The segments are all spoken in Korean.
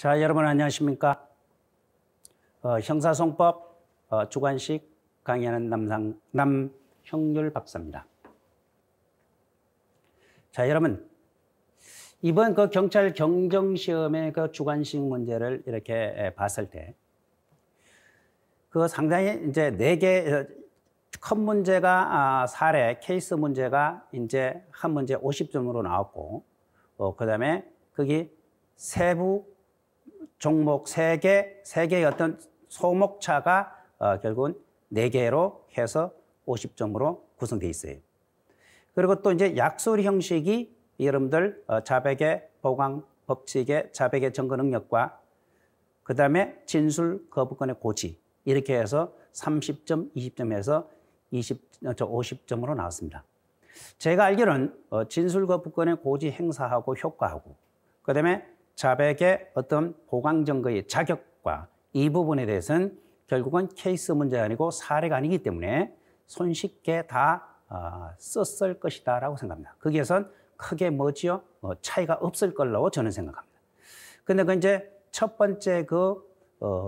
자, 여러분 안녕하십니까? 형사소송법 주관식 강의하는 남형률 박사입니다. 자, 여러분 이번 경찰 경정시험의 주관식 문제를 이렇게 봤을 때 상당히 이제 4개 큰 문제가 사례 케이스 문제가 이제 한 문제 50점으로 나왔고, 그다음에 거기 세부 종목 3개의 어떤 소목차가 결국은 4개로 해서 50점으로 구성되어 있어요. 그리고 또 이제 약술 형식이 여러분들 자백의 보강 법칙의 자백의 증거 능력과 그 다음에 진술 거부권의 고지 이렇게 해서 30점, 20점에서 50점으로 나왔습니다. 제가 알기로는 진술 거부권의 고지 행사하고 효과하고 그 다음에 자백의 어떤 보강 증거의 자격과 이 부분에 대해서는 결국은 케이스 문제가 아니고 사례가 아니기 때문에 손쉽게 다 썼을 것이다 라고 생각합니다. 거기에선 크게 뭐지요? 차이가 없을 걸로 저는 생각합니다. 근데 이제 첫 번째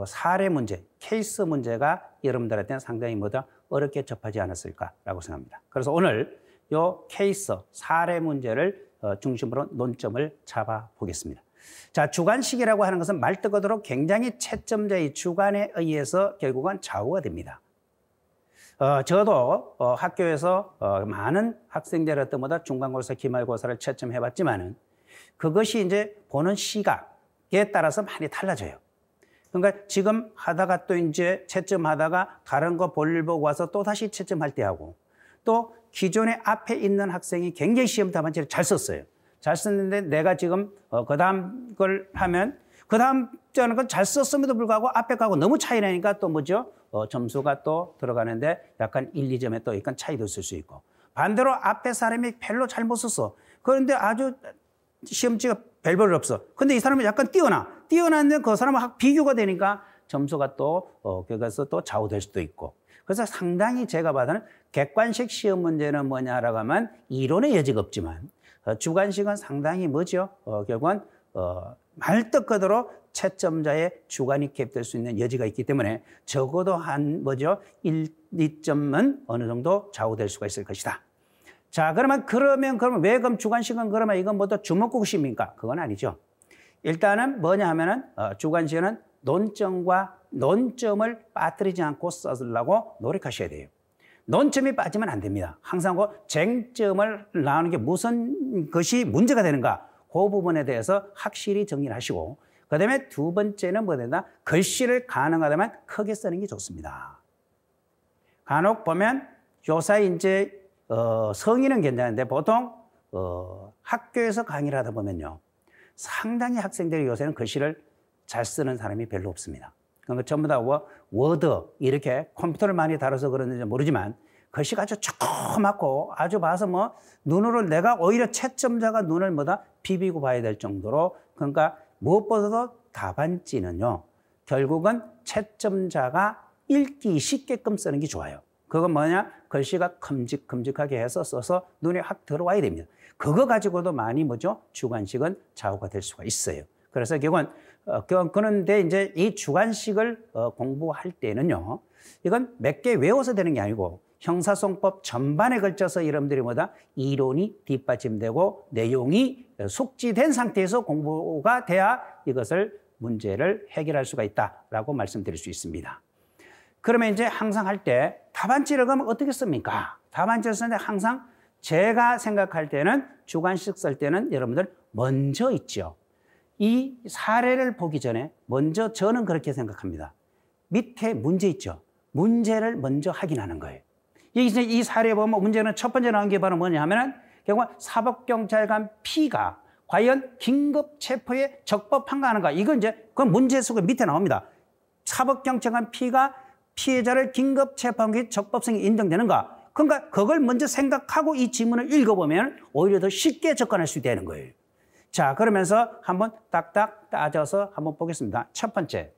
사례 문제, 케이스 문제가 여러분들한테는 상당히 어렵게 접하지 않았을까라고 생각합니다. 그래서 오늘 요 케이스, 사례 문제를 중심으로 논점을 잡아 보겠습니다. 자, 주관식이라고 하는 것은 말뜻거대로 굉장히 채점자의 주관에 의해서 결국은 좌우가 됩니다. 저도 학교에서 많은 학생들의 때마다 중간고사, 기말고사를 채점해봤지만은 그것이 이제 보는 시각에 따라서 많이 달라져요. 그러니까 지금 하다가 또 이제 채점하다가 다른 거 볼일 보고 와서 또 다시 채점할 때 하고 또 기존에 앞에 있는 학생이 굉장히 시험 답안지를 잘 썼어요. 잘 썼는데 내가 지금 그 다음 걸 하면 그 다음 자는 건 잘 썼음에도 불구하고 앞에 가고 너무 차이 나니까 또 뭐죠? 점수가 또 들어가는데 약간 1, 2점에 또 약간 차이도 있을 수 있고 반대로 앞에 사람이 별로 잘못 썼어. 그런데 아주 시험지가 별별 없어. 근데 이 사람은 약간 뛰어났는데 그 사람하고 비교가 되니까 점수가 또 거기서 또 좌우될 수도 있고. 그래서 상당히 제가 봐서는 객관식 시험 문제는 뭐냐라고 하면 이론의 여지가 없지만 주관식은 상당히 뭐죠? 결국은 말뜻 그대로 채점자의 주관이 개입될 수 있는 여지가 있기 때문에 적어도 한 1, 2점은 어느 정도 좌우될 수가 있을 것이다. 자, 그러면 왜 그럼 주관식은 그러면 이건 뭐또 주먹구구식입니까? 그건 아니죠. 일단은 뭐냐 하면은 주관식은 논점과 논점을 빠뜨리지 않고 써주려고 노력하셔야 돼요. 논점이 빠지면 안 됩니다. 항상 쟁점을 나누는 게 무슨 것이 문제가 되는가 그 부분에 대해서 확실히 정리를 하시고 그 다음에 두 번째는 뭐 된다? 글씨를 가능하다면 크게 쓰는 게 좋습니다. 간혹 보면 요사이 이제 성인은 괜찮은데 보통 학교에서 강의를 하다 보면요 상당히 학생들이 요새는 글씨를 잘 쓰는 사람이 별로 없습니다. 그러니까 전부 다 워드 이렇게 컴퓨터를 많이 다뤄서 그런지 모르지만 글씨가 아주 조그맣고 아주 봐서 눈으로 내가 오히려 채점자가 눈을 비비고 봐야 될 정도로 그러니까 무엇보다도 답안지는요 결국은 채점자가 읽기 쉽게끔 쓰는 게 좋아요. 그건 뭐냐? 글씨가 큼직큼직하게 해서 써서 눈에 확 들어와야 됩니다. 그거 가지고도 많이 주관식은 좌우가 될 수가 있어요. 그래서 결국은 그런데 이제 이 주관식을 공부할 때는요, 이건 몇 개 외워서 되는 게 아니고 형사소송법 전반에 걸쳐서 여러분들이 이론이 뒷받침되고 내용이 숙지된 상태에서 공부가 돼야 이것을 문제를 해결할 수가 있다라고 말씀드릴 수 있습니다. 그러면 이제 항상 할 때 답안지를 그러면 어떻게 씁니까? 답안지를 쓰는데 항상 제가 생각할 때는 주관식 쓸 때는 여러분들 먼저 있죠. 이 사례를 보기 전에 먼저 저는 그렇게 생각합니다. 밑에 문제 있죠. 문제를 먼저 확인하는 거예요. 이 사례에 보면 문제는 첫 번째 나온 게 바로 뭐냐 하면은 결국 사법경찰관 P가 과연 긴급 체포에 적법한가 하는가. 이건 이제 그 문제 속에 밑에 나옵니다. 사법경찰관 P가 피해자를 긴급 체포한 게 적법성이 인정되는가. 그러니까 그걸 먼저 생각하고 이 지문을 읽어보면 오히려 더 쉽게 접근할 수 있다는 거예요. 자, 그러면서 한번 딱딱 따져서 한번 보겠습니다. 첫 번째.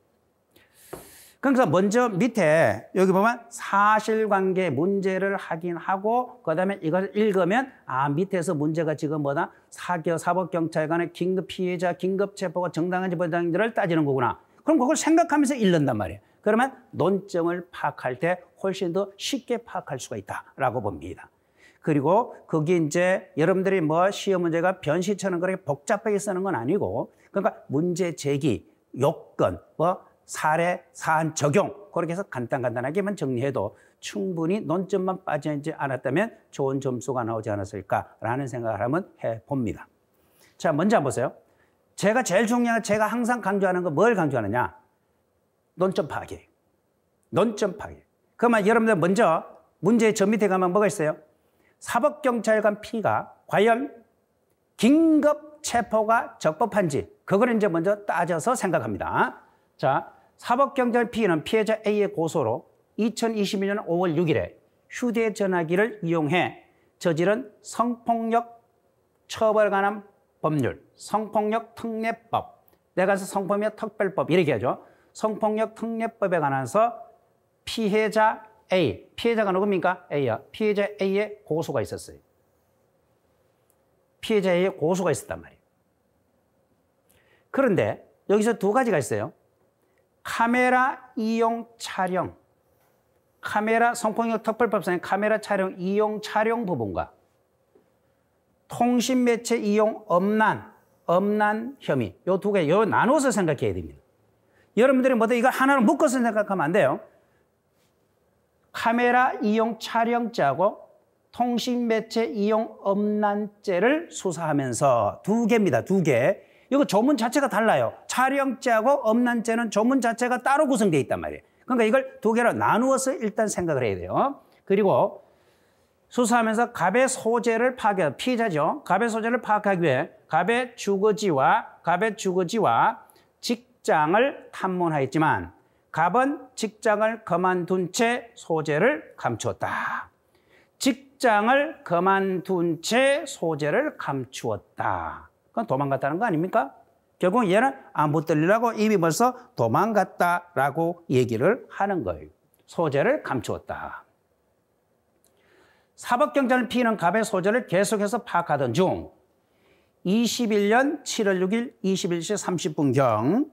그래서 먼저 밑에 여기 보면 사실관계 문제를 확인하고 그다음에 이걸 읽으면 아 밑에서 문제가 지금 뭐다 사법경찰관의 긴급 피해자 긴급 체포가 정당한지 부당한지를 따지는 거구나. 그럼 그걸 생각하면서 읽는단 말이에요. 그러면 논점을 파악할 때 훨씬 더 쉽게 파악할 수가 있다라고 봅니다. 그리고 그게 이제 여러분들이 뭐 시험 문제가 변시처럼 그렇게 복잡하게 쓰는 건 아니고 그러니까 문제 제기, 요건, 뭐 사례, 사안 적용 그렇게 해서 간단하게만 정리해도 충분히 논점만 빠지지 않았다면 좋은 점수가 나오지 않았을까라는 생각을 한번 해봅니다. 자, 먼저 한번 보세요. 제가 제일 중요한 제가 항상 강조하는 거 뭘 강조하느냐? 논점 파악이에요. 논점 파악. 그러면 여러분들 먼저 문제의 저 밑에 가면 뭐가 있어요? 사법경찰관 P가 과연 긴급 체포가 적법한지 그걸 이제 먼저 따져서 생각합니다. 자, 사법경찰 P는 피해자 A의 고소로 2022년 5월 6일에 휴대전화기를 이용해 저지른 성폭력 처벌에 관한 법률, 성폭력 특례법, 내가서 성폭력 특별법 이렇게 하죠. 성폭력 특례법에 관해서 피해자 A, 피해자가 누굽니까? A야. 피해자 A의 고소가 있었어요. 피해자 A의 고소가 있었단 말이에요. 그런데 여기서 두 가지가 있어요. 카메라 이용 촬영, 카메라 성폭력 특별법상의 카메라 촬영 이용 촬영 부분과 통신매체 이용 엄난 혐의 요 두 개, 요 나눠서 생각해야 됩니다. 여러분들이 뭐든 이거 하나로 묶어서 생각하면 안 돼요. 카메라 이용 촬영죄하고 통신매체 이용 엄난죄를 수사하면서 두 개입니다. 두 개. 이거 조문 자체가 달라요. 촬영죄하고 엄난죄는 조문 자체가 따로 구성되어 있단 말이에요. 그러니까 이걸 두 개로 나누어서 일단 생각을 해야 돼요. 그리고 수사하면서 갑의 소재를 파악해, 피해자죠. 갑의 소재를 파악하기 위해 갑의 주거지와 직장을 탐문하였지만 갑은 직장을 그만둔 채 소재를 감추었다. 직장을 그만둔 채 소재를 감추었다. 그건 도망갔다는 거 아닙니까? 결국 얘는 못 들리려고 이미 벌써 도망갔다라고 얘기를 하는 거예요. 소재를 감추었다. 사법경찰 P는 갑의 소재를 계속해서 파악하던 중 21년 7월 6일 21시 30분경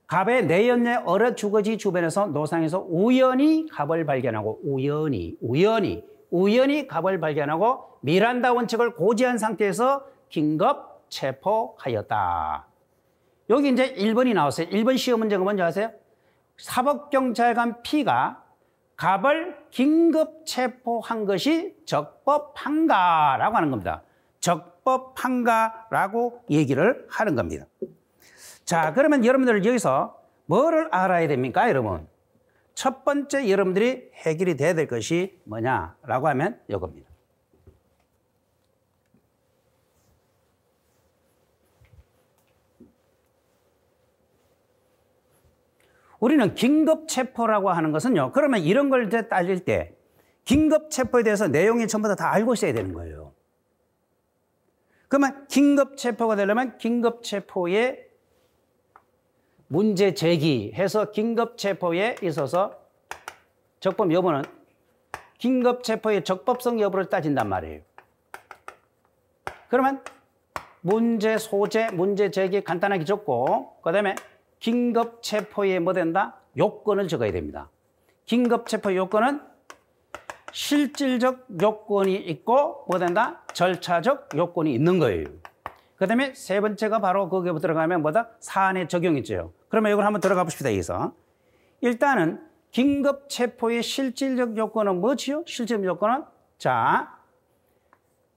갑의 내연내 어뢰 주거지 주변에서 노상에서 우연히 갑을 발견하고 우연히 갑을 발견하고 미란다 원칙을 고지한 상태에서 긴급 체포하였다. 여기 이제 1번이 나왔어요. 1번 시험 문제가 뭔지 아세요? 사법경찰관 P가 갑을 긴급 체포한 것이 적법한가라고 하는 겁니다. 적법한가라고 얘기를 하는 겁니다. 자, 그러면 여러분들 여기서 뭐를 알아야 됩니까, 여러분? 첫 번째 여러분들이 해결이 돼야 될 것이 뭐냐라고 하면 이겁니다. 우리는 긴급체포라고 하는 것은요. 그러면 이런 걸 이제 따질 때 긴급체포에 대해서 내용이 전부 다 알고 있어야 되는 거예요. 그러면 긴급체포가 되려면 긴급체포에 문제 제기해서 긴급체포에 있어서 적법 여부는 긴급체포의 적법성 여부를 따진단 말이에요. 그러면 문제 소재, 문제 제기 간단하게 적고 그다음에 긴급체포에 뭐 된다? 요건을 적어야 됩니다. 긴급체포 요건은 실질적 요건이 있고 뭐 된다? 절차적 요건이 있는 거예요. 그 다음에 세 번째가 바로 거기에 들어가면 뭐다? 사안의 적용이죠. 그러면 이걸 한번 들어가 봅시다. 여기서 일단은 긴급체포의 실질적 요건은 뭐지요? 실질적 요건은 자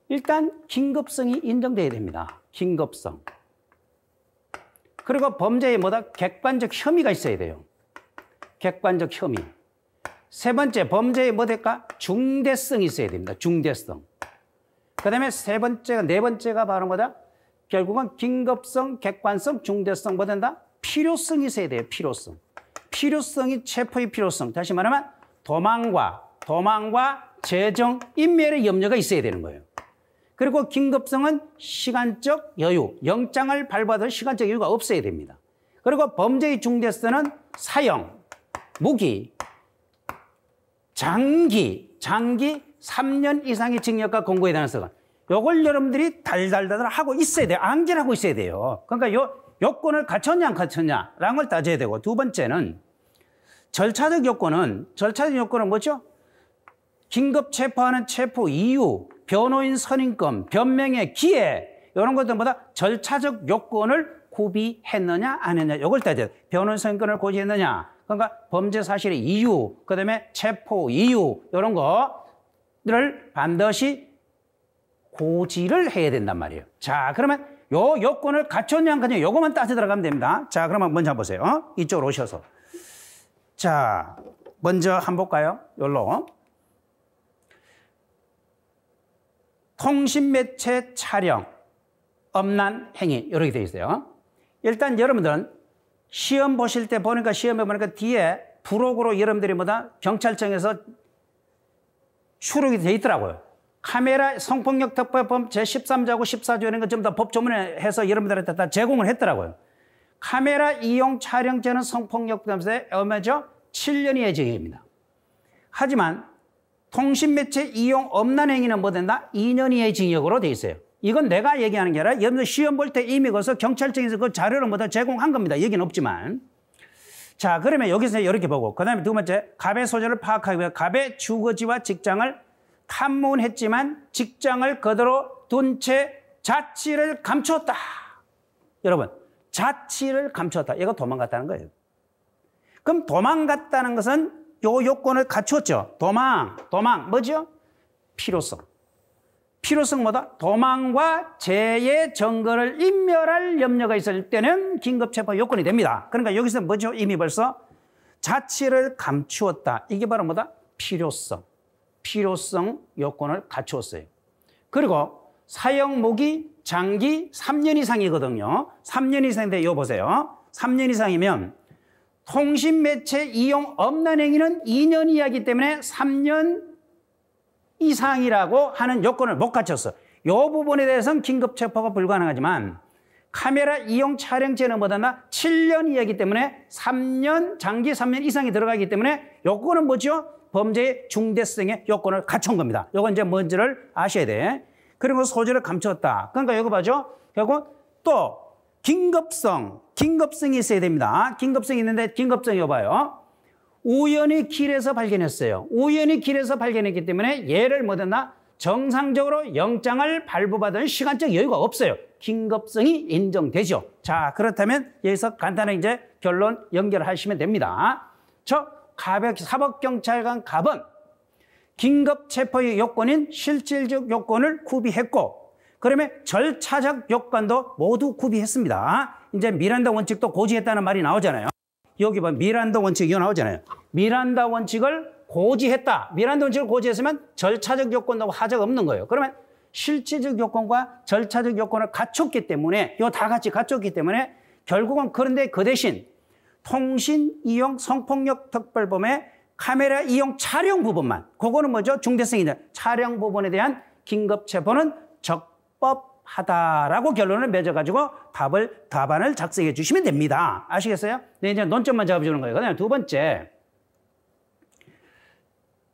일단 긴급성이 인정돼야 됩니다. 긴급성. 그리고 범죄에 뭐다? 객관적 혐의가 있어야 돼요. 객관적 혐의. 세 번째, 범죄에 뭐 될까? 중대성이 있어야 됩니다. 중대성. 그 다음에 네 번째가 바로 뭐다? 결국은 긴급성, 객관성, 중대성 뭐 된다? 필요성이 있어야 돼요. 필요성. 필요성이 체포의 필요성. 다시 말하면 도망과 재정, 인멸의 염려가 있어야 되는 거예요. 그리고 긴급성은 시간적 여유, 영장을 발부하던 시간적 여유가 없어야 됩니다. 그리고 범죄의 중대성은 사형, 무기, 장기 3년 이상의 징역과 공고에 대한 서건. 요걸 여러분들이 달달달 하고 있어야 돼요. 앙진하고 있어야 돼요. 그러니까 요 요건을 갖췄냐 안 갖췄냐라는 걸 따져야 되고, 두 번째는 절차적 요건은 뭐죠? 긴급 체포하는 체포 이유, 변호인 선임권, 변명의 기회, 이런 것들보다 절차적 요건을 구비했느냐 안 했느냐, 이걸 따져야 돼요. 변호인 선임권을 고지했느냐, 그러니까 범죄 사실의 이유, 그다음에 체포 이유, 이런 거를 반드시 고지를 해야 된단 말이에요. 자, 그러면 요 요건을 갖췄냐 안 갖췄냐, 요거만 따져 들어가면 됩니다. 자, 그러면 먼저 보세요. 이쪽으로 오셔서. 자, 먼저 한번 볼까요? 요로. 통신매체 촬영, 엄난 행위, 이렇게 되어 있어요. 일단 여러분들은 시험 보실 때 보니까, 시험에 보니까 뒤에 부록으로 여러분들이 경찰청에서 추록이 되어 있더라고요. 카메라 성폭력 특별법 제13조하고 14조 이런 거 좀 더 법조문에 해서 여러분들한테 다 제공을 했더라고요. 카메라 이용 촬영죄는 성폭력 범죄에 얼마죠? 7년 이하의 징역입니다. 하지만 통신매체 이용 엄난 행위는 뭐 된다? 2년 이하의 징역으로 돼 있어요. 이건 내가 얘기하는 게 아니라 여러분들 시험 볼 때 이미 거기서 경찰청에서 그 자료를 뭐 다 제공한 겁니다. 얘기는 없지만. 자, 그러면 여기서 이렇게 보고, 그 다음에 두 번째, 갑의 소재를 파악하기 위해 갑의 주거지와 직장을 탐문했지만 직장을 그대로 둔 채 자취를 감추었다. 여러분, 자취를 감추었다. 이거 도망갔다는 거예요. 그럼 도망갔다는 것은 요 요건을 갖추었죠. 도망 뭐죠? 필요성. 필요성 뭐다? 도망과 재해 증거를 인멸할 염려가 있을 때는 긴급체포 요건이 됩니다. 그러니까 여기서 뭐죠? 이미 벌써 자취를 감추었다. 이게 바로 뭐다? 필요성 요건을 갖추었어요. 그리고 사형, 무기, 장기 3년 이상이거든요. 3년 이상인데 이거 보세요. 3년 이상이면 통신매체 이용 엄난 행위는 2년 이하이기 때문에 3년 이상이라고 하는 요건을 못 갖췄어. 이 부분에 대해서는 긴급체포가 불가능하지만 카메라 이용 촬영죄는 뭐다? 7년 이하이기 때문에 3년, 장기 3년 이상이 들어가기 때문에 요건은 뭐죠? 범죄의 중대성의 요건을 갖춘 겁니다. 요건 이제 뭔지를 아셔야 돼. 그리고 소재를 감췄다. 그러니까 이거 봐죠. 그리고 또 긴급성이 있어야 됩니다. 긴급성이 있는데 긴급성이 여봐요. 우연히 길에서 발견했어요. 우연히 길에서 발견했기 때문에 얘를 뭐 됐나? 정상적으로 영장을 발부받을 시간적 여유가 없어요. 긴급성이 인정되죠. 자, 그렇다면 여기서 간단하게 이제 결론 연결하시면 됩니다. 사법경찰관 갑은 긴급체포의 요건인 실질적 요건을 구비했고, 그러면 절차적 요건도 모두 구비했습니다. 이제 미란다 원칙도 고지했다는 말이 나오잖아요. 여기 봐, 미란다 원칙 이거 나오잖아요. 미란다 원칙을 고지했다. 미란다 원칙을 고지했으면 절차적 요건도 하자가 없는 거예요. 그러면 실질적 요건과 절차적 요건을 갖췄기 때문에, 이거 다 같이 갖췄기 때문에 결국은, 그런데 그 대신 통신 이용 성폭력 특별범의 카메라 이용 촬영 부분만, 그거는 뭐죠? 중대성이냐. 촬영 부분에 대한 긴급체포는 적법하다라고 결론을 맺어가지고 답안을 작성해 주시면 됩니다. 아시겠어요? 네, 이제 논점만 잡아주는 거예요. 그다음에 두 번째,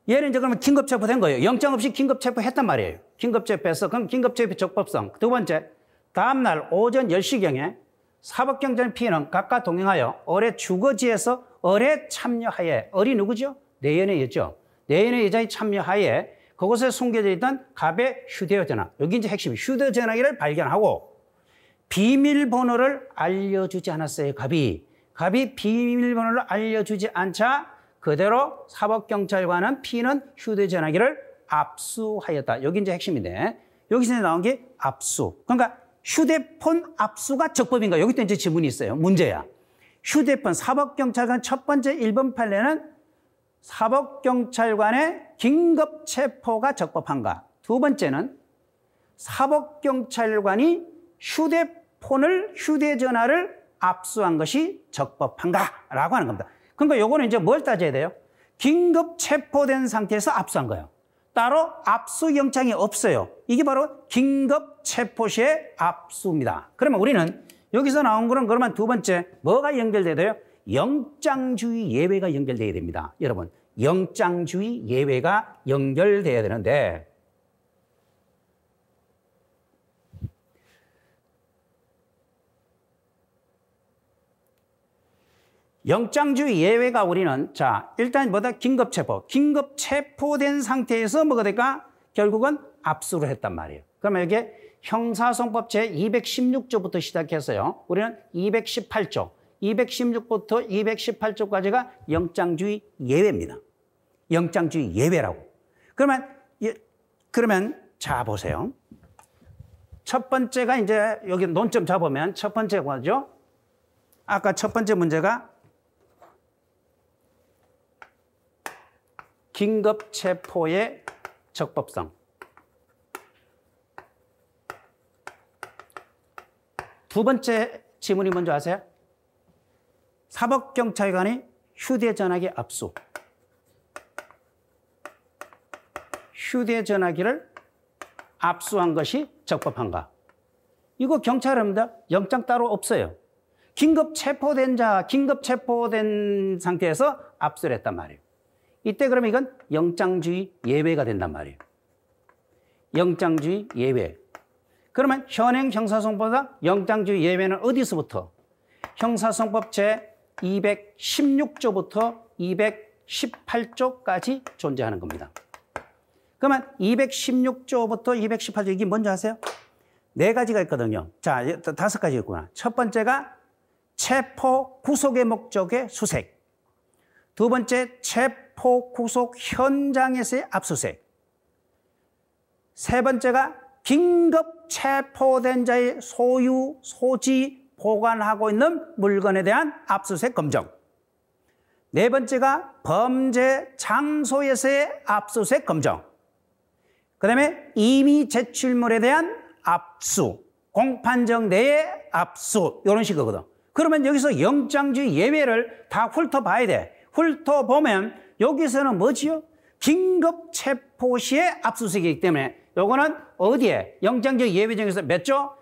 얘는 이제 그러면 긴급체포된 거예요. 영장 없이 긴급체포했단 말이에요. 긴급체포해서, 그럼 긴급체포 적법성. 두 번째, 다음날 오전 10시경에 사법경찰 피해는 각각 동행하여 을의 주거지에서 을의 참여하에, 을이 누구죠? 내연의 여죠. 내연의 여자의 참여하에 그곳에 숨겨져 있던 갑의 휴대전화, 여기 이제 핵심, 휴대전화기를 발견하고 비밀번호를 알려주지 않았어요. 갑이 비밀번호를 알려주지 않자 그대로 사법경찰관은 피는 휴대전화기를 압수하였다. 여기 이제 핵심인데, 여기서 나온 게 압수. 그러니까 휴대폰 압수가 적법인가? 여기 또 이제 질문이 있어요. 문제야. 휴대폰, 사법경찰관 첫 번째 1번 판례는 사법경찰관의 긴급체포가 적법한가? 두 번째는 사법경찰관이 휴대전화를 압수한 것이 적법한가라고 하는 겁니다. 그러니까 요거는 이제 뭘 따져야 돼요? 긴급체포된 상태에서 압수한 거예요. 따로 압수영장이 없어요. 이게 바로 긴급체포 시의 압수입니다. 그러면 우리는 여기서 나온 거는 그러면 두 번째 뭐가 연결돼야 돼요? 영장주의 예외가 연결돼야 됩니다. 여러분, 영장주의 예외가 연결돼야 되는데 영장주의 예외가 우리는 자 일단 뭐다? 긴급체포. 긴급체포된 상태에서 뭐가 될까? 결국은 압수를 했단 말이에요. 그러면 이게 형사소송법 제216조부터 시작해서요. 우리는 218조, 216부터 218조까지가 영장주의 예외입니다. 영장주의 예외라고. 그러면 자 보세요. 첫 번째가 이제 여기 논점 잡으면 첫 번째가 뭐죠? 아까 첫 번째 문제가 긴급체포의 적법성. 두 번째 지문이 뭔지 아세요? 사법경찰관이 휴대전화기 압수. 휴대전화기를 압수한 것이 적법한가? 이거 경찰입니다. 영장 따로 없어요. 긴급체포된 상태에서 압수를 했단 말이에요. 이때 그러면 이건 영장주의 예외가 된단 말이에요. 영장주의 예외. 그러면 현행 형사소송법보다 영장주의 예외는 어디서부터? 형사소송법 제216조부터 218조까지 존재하는 겁니다. 그러면 216조부터 218조 이게 뭔지 아세요? 네 가지가 있거든요. 자, 다섯 가지 있구나. 첫 번째가 체포 구속의 목적의 수색. 두 번째, 체포 구속 현장에서의 압수수색. 세 번째가 긴급 체포된 자의 소유, 소지, 보관하고 있는 물건에 대한 압수수색 검정. 네 번째가 범죄 장소에서의 압수수색 검정. 그 다음에 이미 제출물에 대한 압수, 공판정 내의 압수, 이런 식이거든. 그러면 여기서 영장주의 예외를 다 훑어봐야 돼. 훑어보면 여기서는 뭐지요? 긴급 체포 시에 압수수색이기 때문에 요거는 어디에? 영장주의 예외 중에서 몇 조?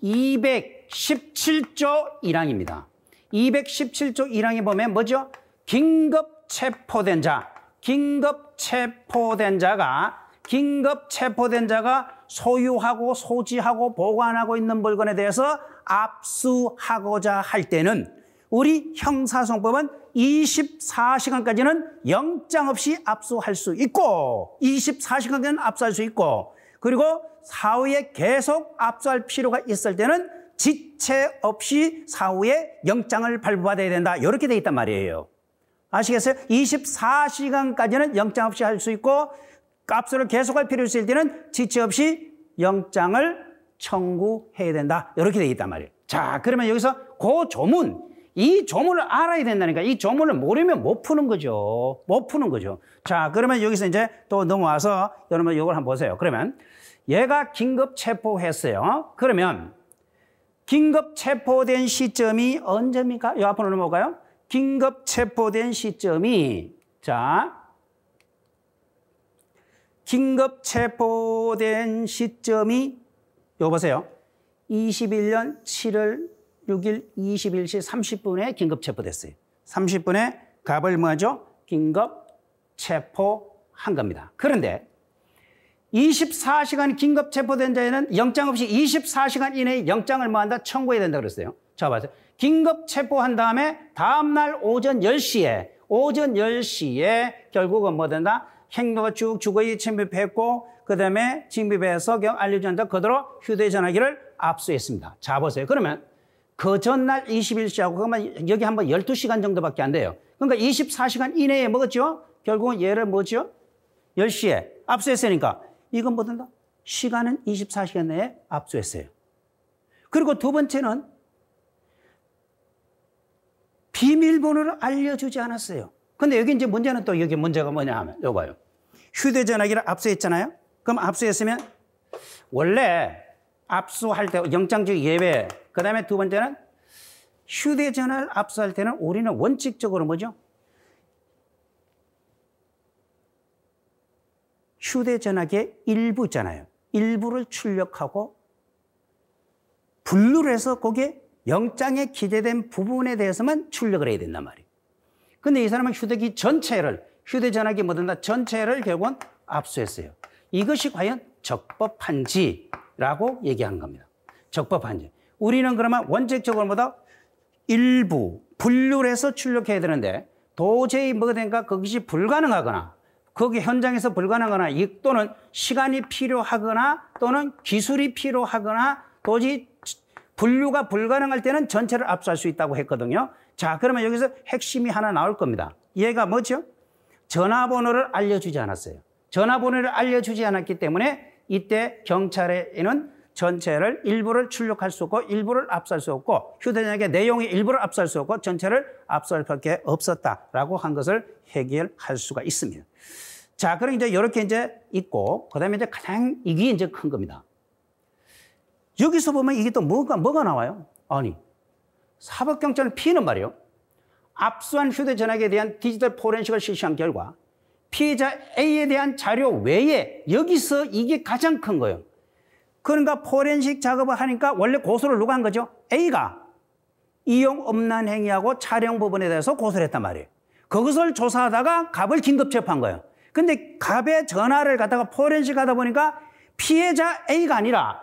제217조 1항입니다. 217조 1항에 보면 뭐죠? 긴급 체포된 자. 긴급 체포된 자가 소유하고 소지하고 보관하고 있는 물건에 대해서 압수하고자 할 때는 우리 형사소송법은 24시간까지는 영장 없이 압수할 수 있고 24시간까지는 압수할 수 있고 그리고 사후에 계속 압수할 필요가 있을 때는 지체 없이 사후에 영장을 발부받아야 된다. 이렇게 돼 있단 말이에요. 아시겠어요? 24시간까지는 영장 없이 할 수 있고 압수를 계속할 필요 있을 때는 지체 없이 영장을 청구해야 된다. 이렇게 돼 있단 말이에요. 자, 그러면 여기서 그 조문, 이 조문을 알아야 된다니까. 이 조문을 모르면 못 푸는 거죠. 못 푸는 거죠. 자, 그러면 여기서 이제 또 넘어와서 여러분 이걸 한번 보세요. 그러면 얘가 긴급 체포했어요. 그러면 긴급 체포된 시점이 언제입니까? 이 앞으로 넘어가요. 긴급 체포된 시점이 긴급 체포된 시점이 요 보세요. 21년 7월 6일 21시 30분에 긴급 체포됐어요. 30분에 갑을 뭐죠? 긴급 체포한 겁니다. 그런데 24시간 긴급 체포된 자에는 영장 없이 24시간 이내에 영장을 뭐한다? 청구해야 된다 그랬어요. 자, 봐세요. 긴급 체포한 다음에 다음날 오전 10시에 결국은 뭐 된다? 행로가 쭉 주거에 침입했고 그다음에 침입해서 알려주지 않다 그대로 휴대전화기를 압수했습니다. 자, 보세요. 그러면 그 전날 21시하고 그러면 여기 한번 12시간 정도밖에 안 돼요. 그러니까 24시간 이내에 먹었죠? 결국은 얘를 뭐죠? 10시에 압수했으니까 이건 뭐 된다? 시간은 24시간 내에 압수했어요. 그리고 두 번째는 비밀번호를 알려주지 않았어요. 근데 여기 이제 문제는 또 여기 문제가 뭐냐 하면 이거 봐요. 휴대전화기를 압수했잖아요. 그럼 압수했으면 원래 압수할 때 영장주의 예외 그다음에 두 번째는 휴대전화를 압수할 때는 우리는 원칙적으로 뭐죠? 휴대전화기의 일부 있잖아요. 일부를 출력하고 분류를 해서 거기에 영장에 기재된 부분에 대해서만 출력을 해야 된단 말이에요. 근데 이 사람은 휴대기 전체를, 휴대전화기 뭐든 다 전체를 결국은 압수했어요. 이것이 과연 적법한지라고 얘기하는 겁니다. 적법한지. 우리는 그러면 원칙적으로보다 일부 분류를 해서 출력해야 되는데 도저히 뭐가 되니까 그것이 불가능하거나 거기 현장에서 불가능하거나 또는 시간이 필요하거나 또는 기술이 필요하거나 도저히 분류가 불가능할 때는 전체를 압수할 수 있다고 했거든요. 자, 그러면 여기서 핵심이 하나 나올 겁니다. 얘가 뭐죠? 전화번호를 알려주지 않았어요. 전화번호를 알려주지 않았기 때문에 이때 경찰에는 전체를 일부를 출력할 수 없고 일부를 압수할 수 없고 휴대전화의 내용의 일부를 압수할 수 없고 전체를 압수할 수밖에 없었다라고 한 것을 해결할 수가 있습니다. 자, 그럼 이제 이렇게 이제 있고 그다음에 이제 가장 이게 이제 큰 겁니다. 여기서 보면 이게 또 뭐가 나와요? 아니, 사법경찰은 P는 말이에요. 압수한 휴대전화기에 대한 디지털 포렌식을 실시한 결과 피해자 A에 대한 자료 외에 여기서 이게 가장 큰 거예요. 그러니까 포렌식 작업을 하니까 원래 고소를 누가 한 거죠? A가 이용 음란 행위하고 촬영 부분에 대해서 고소를 했단 말이에요. 그것을 조사하다가 갑을 긴급 체포한 거예요. 근데 갑의 전화를 갖다가 포렌식 하다 보니까 피해자 A가 아니라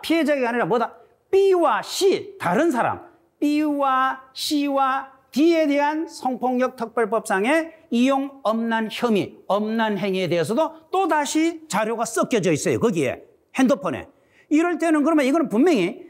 뭐다? B와 C, 다른 사람. B와 C와 D에 대한 성폭력 특별법상의 이용 음란 혐의, 음란 행위에 대해서도 또다시 자료가 섞여져 있어요. 거기에, 핸드폰에. 이럴 때는 그러면 이거는 분명히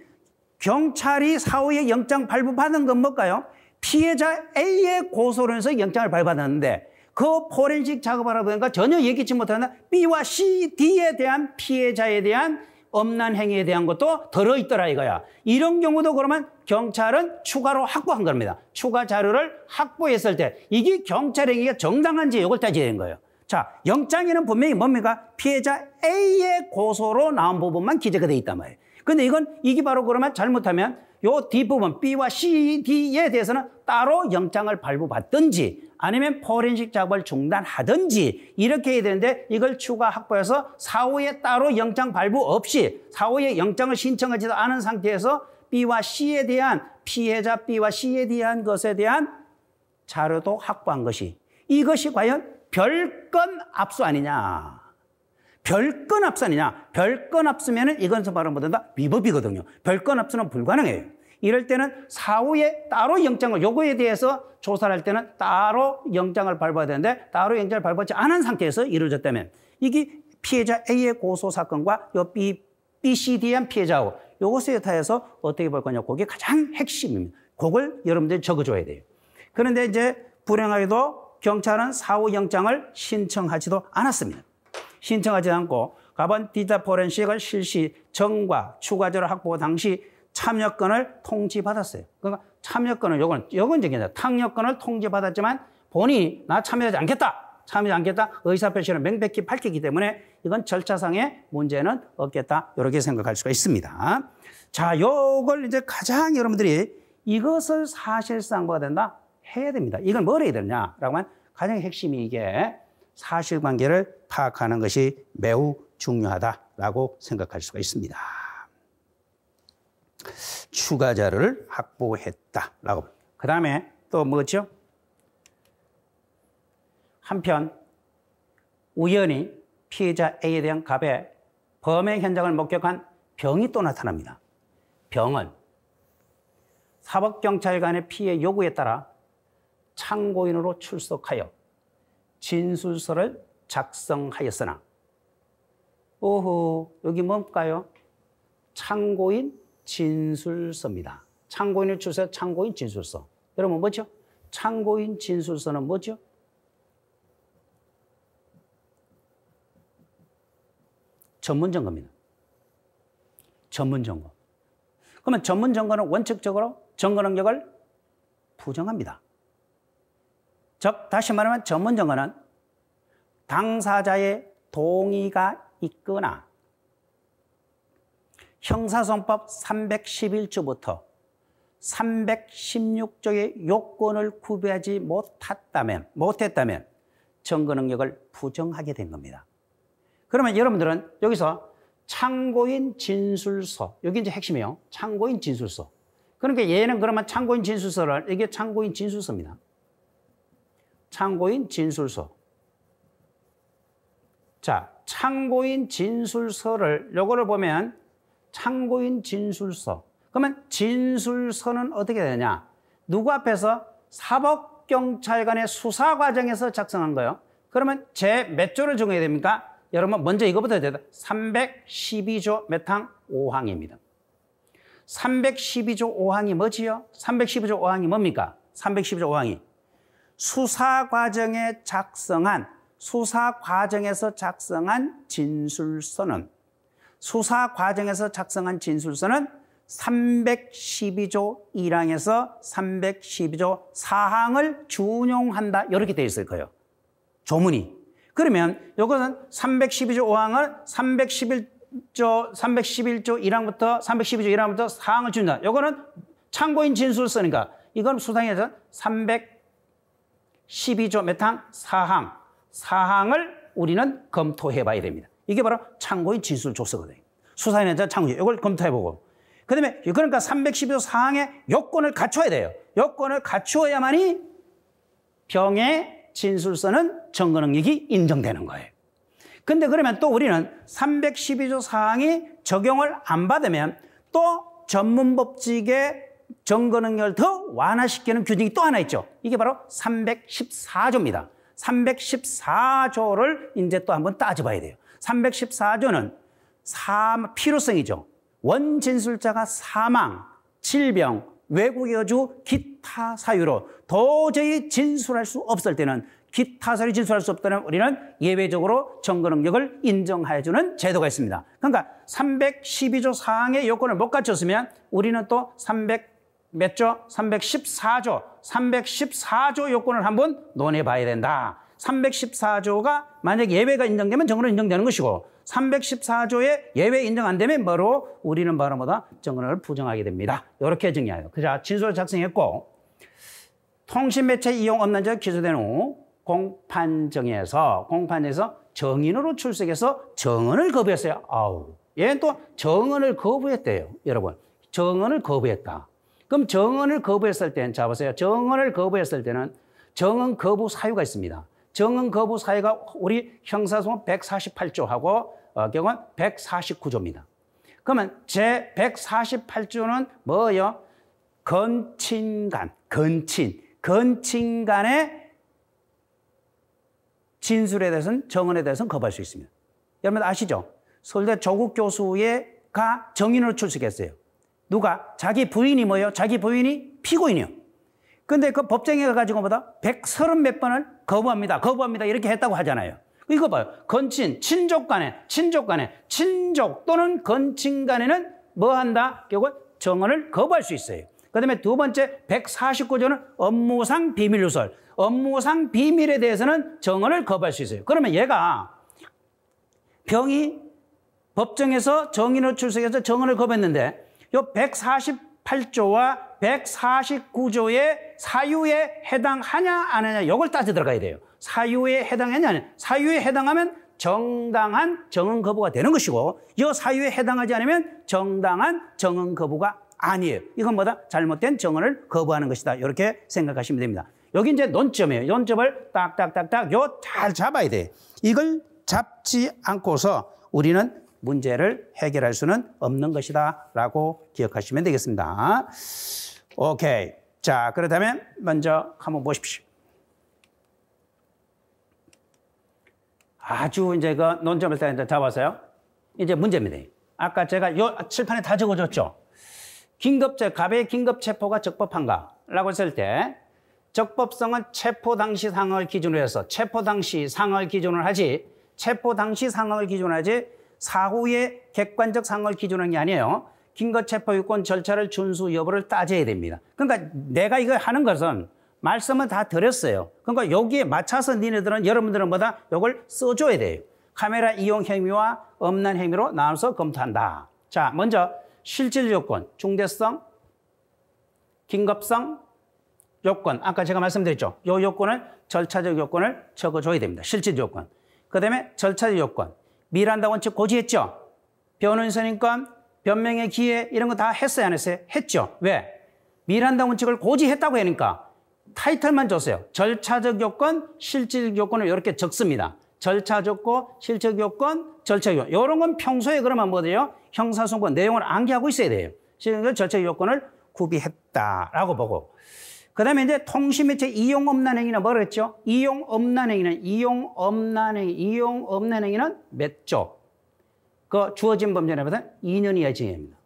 경찰이 사후에 영장 발부받은 건 뭘까요? 피해자 A의 고소로 해서 영장을 발부받았는데 그 포렌식 작업을 하다 보니까 전혀 예기치 못하는 B와 C, D에 대한 피해자에 대한 음란 행위에 대한 것도 들어있더라 이거야. 이런 경우도 그러면 경찰은 추가로 확보한 겁니다. 추가 자료를 확보했을 때 이게 경찰 행위가 정당한지 이걸 따져야 되는 거예요. 자, 영장에는 분명히 뭡니까? 피해자 A의 고소로 나온 부분만 기재가 되어 있단 말이에요. 근데 이게 바로 그러면 잘못하면 요 뒷부분 B와 C, D에 대해서는 따로 영장을 발부받든지 아니면 포렌식 작업을 중단하든지 이렇게 해야 되는데 이걸 추가 확보해서 사후에 따로 영장 발부 없이 사후에 영장을 신청하지도 않은 상태에서 B와 C에 대한 피해자 B와 C에 대한 것에 대한 자료도 확보한 것이 이것이 과연 별건 압수 아니냐. 별건 압수 아니냐. 별건 압수면은 이건 바로 뭐다? 위법이거든요. 별건 압수는 불가능해요. 이럴 때는 사후에 따로 영장을 요거에 대해서 조사를 할 때는 따로 영장을 발부해야 되는데 따로 영장을 발부하지 않은 상태에서 이루어졌다면 이게 피해자 A의 고소 사건과 요 B, C, D에 대한 피해자하고 요것에 대해서 어떻게 볼 거냐. 그게 가장 핵심입니다. 그걸 여러분들이 적어줘야 돼요. 그런데 이제 불행하게도 경찰은 사후 영장을 신청하지도 않았습니다. 신청하지 않고 가번 디지털 포렌식을 실시 전과 추가자료 확보 당시 참여권을 통지받았어요. 그러니까 참여권을 요건 이제 탕여권을 통지받았지만 본인이 나 참여하지 않겠다. 의사표시를 명백히 밝히기 때문에 이건 절차상의 문제는 없겠다. 이렇게 생각할 수가 있습니다. 자, 요걸 이제 가장 여러분들이 이것을 사실상 뭐가 된다? 해야 됩니다. 이걸 뭘 해야 되느냐라고 하면 가장 핵심이 이게 사실관계를 파악하는 것이 매우 중요하다라고 생각할 수가 있습니다. 추가 자료를 확보했다라고. 그 다음에 또 뭐죠? 한편 우연히 피해자 A에 대한 갑의 범행 현장을 목격한 병이 또 나타납니다. 병은 사법경찰관의 피해 요구에 따라 참고인으로 출석하여 진술서를 작성하였으나 여기 뭘까요? 참고인 진술서입니다. 참고인을 출석해 참고인 진술서. 여러분 뭐죠? 참고인 진술서는 뭐죠? 전문점거입니다. 전문점거. 그러면 전문점거는 원칙적으로 점거 능력을 부정합니다. 즉 다시 말하면 전문점거는 당사자의 동의가 있거나 형사소송법 311조부터 316조의 요건을 구비하지 못했다면 점거 능력을 부정하게 된 겁니다. 그러면 여러분들은 여기서 참고인 진술서. 여기 이제 핵심이에요. 참고인 진술서. 그러니까 얘는 그러면 참고인 진술서를, 이게 참고인 진술서입니다. 참고인 진술서. 자, 참고인 진술서를, 요거를 보면 참고인 진술서. 그러면 진술서는 어떻게 되냐? 누구 앞에서? 사법경찰관의 수사 과정에서 작성한 거예요. 그러면 제 몇 조를 정해야 됩니까? 여러분 먼저 이거부터 해야 돼요. 312조 몇 항? 5항입니다. 312조 5항이 뭐지요? 312조 5항이 뭡니까? 312조 5항이 수사 과정에 작성한, 수사 과정에서 작성한 진술서는, 수사 과정에서 작성한 진술서는 312조 1항에서 312조 4항을 준용한다. 이렇게 되어 있을 거예요. 조문이. 그러면 이것은 312조 5항을 311조 1항부터 312조 1항부터 4항을 준다. 이거는 참고인 진술서니까 이건 수상에서 312조 몇 항? 4항. 4항을 우리는 검토해 봐야 됩니다. 이게 바로 참고인 진술조서거든요. 수사인에서 참고인. 이걸 검토해 보고. 그다음에 그러니까 312조 4항의 요건을 갖춰야 돼요. 요건을 갖추어야만이 병의 진술서는 증거 능력이 인정되는 거예요. 근데 그러면 또 우리는 312조 4항이 적용을 안 받으면 또 전문법칙의 증거 능력을 더 완화시키는 규정이 또 하나 있죠. 이게 바로 314조입니다. 314조를 이제 또 한번 따져봐야 돼요. 314조는 필요성이죠. 원진술자가 사망, 질병, 외국의 여주, 기타 사유로 도저히 진술할 수 없을 때는, 기타 사유로 진술할 수 없다면 우리는 예외적으로 증거 능력을 인정해주는 제도가 있습니다. 그러니까 312조 사항의 요건을 못 갖췄으면 우리는 또 314조 요건을 한번 논해봐야 된다. 314조가 만약 예외가 인정되면 증거는 인정되는 것이고 314조에 예외 인정 안 되면 바로 우리는 바로 뭐다? 증거를 부정하게 됩니다. 이렇게 정의해요. 자, 진술을 작성했고 통신매체 이용 없는 자 기소된 후 공판정에서 정인으로 출석해서 정언을 거부했어요. 얘는 또 정언을 거부했대요. 여러분, 정언을 거부했다. 그럼 정언을 거부했을 때는, 자 보세요. 정언을 거부했을 때는 정언 거부 사유가 있습니다. 정언 거부 사유가 우리 형사소송 148조하고 경우는 149조입니다. 그러면 제 148조는 뭐예요? 건친간의 진술에 대해서는, 정언에 대해서는 거부할 수 있습니다. 여러분 아시죠? 서울대 조국 교수가 정인으로 출석했어요. 누가? 자기 부인이 뭐예요? 자기 부인이 피고인이요. 근데 그 법정에 가가지고 뭐다? 130 몇 번을 거부합니다. 이렇게 했다고 하잖아요. 이거 봐요. 친족 또는 건친 간에는 뭐 한다? 결국 정언을 거부할 수 있어요. 그 다음에 두 번째 149조는 업무상 비밀 누설. 업무상 비밀에 대해서는 정언을 거부할 수 있어요. 그러면 얘가 병이 법정에서 정인으로 출석해서 정언을 거부했는데 요 148조와 149조의 사유에 해당하냐 안 하냐 이걸 따져 들어가야 돼요. 사유에 해당하냐 안 하냐. 사유에 해당하면 정당한 정언 거부가 되는 것이고 이 사유에 해당하지 않으면 정당한 정언 거부가 아니에요. 이건 뭐다? 잘못된 정언을 거부하는 것이다. 이렇게 생각하시면 됩니다. 여기 이제 논점이에요. 논점을 딱딱딱딱 요 잘 잡아야 돼. 이걸 잡지 않고서 우리는 문제를 해결할 수는 없는 것이다 라고 기억하시면 되겠습니다. 오케이. 자, 그렇다면 먼저 한번 보십시오. 아주 이제 그 논점을 잡았어요. 이제 문제입니다. 아까 제가 요 칠판에 다 적어줬죠. 갑의 긴급 체포가 적법한가? 라고 했을 때 적법성은 체포 당시 상황을 기준으로 해서 체포 당시 상황을 기준으로 하지 사후의 객관적 상황을 기준으로 한 게 아니에요. 긴급체포유권 절차를 준수 여부를 따져야 됩니다. 그러니까 내가 이걸 하는 것은 말씀은 다 드렸어요. 그러니까 여기에 맞춰서 여러분들은 뭐다? 이걸 써줘야 돼요. 카메라 이용 행위와 없는 행위로 나눠서 검토한다. 자, 먼저 실질 요건, 중대성, 긴급성, 요건. 아까 제가 말씀드렸죠. 이 요건을, 절차적 요건을 적어줘야 됩니다. 실질 요건. 그 다음에 절차적 요건. 미란다 원칙 고지했죠? 변호인선임권, 변명의 기회 이런 거 다 했어요, 안 했어요? 했죠. 왜? 미란다 원칙을 고지했다고 하니까 타이틀만 줬어요. 절차적 요건, 실질적 요건을 이렇게 적습니다. 절차적 요건, 실질적 요건, 절차적 요건. 이런 건 평소에 그러면 뭐예요? 형사소송법 내용을 암기하고 있어야 돼요. 절차적 요건을 구비했다라고 보고. 그 다음에 이제 통신매체 이용엄난 행위는 뭐라 했죠? 이용엄난 행위는 몇 조? 그 주어진 범죄라면 2년 이하의 징역입니다.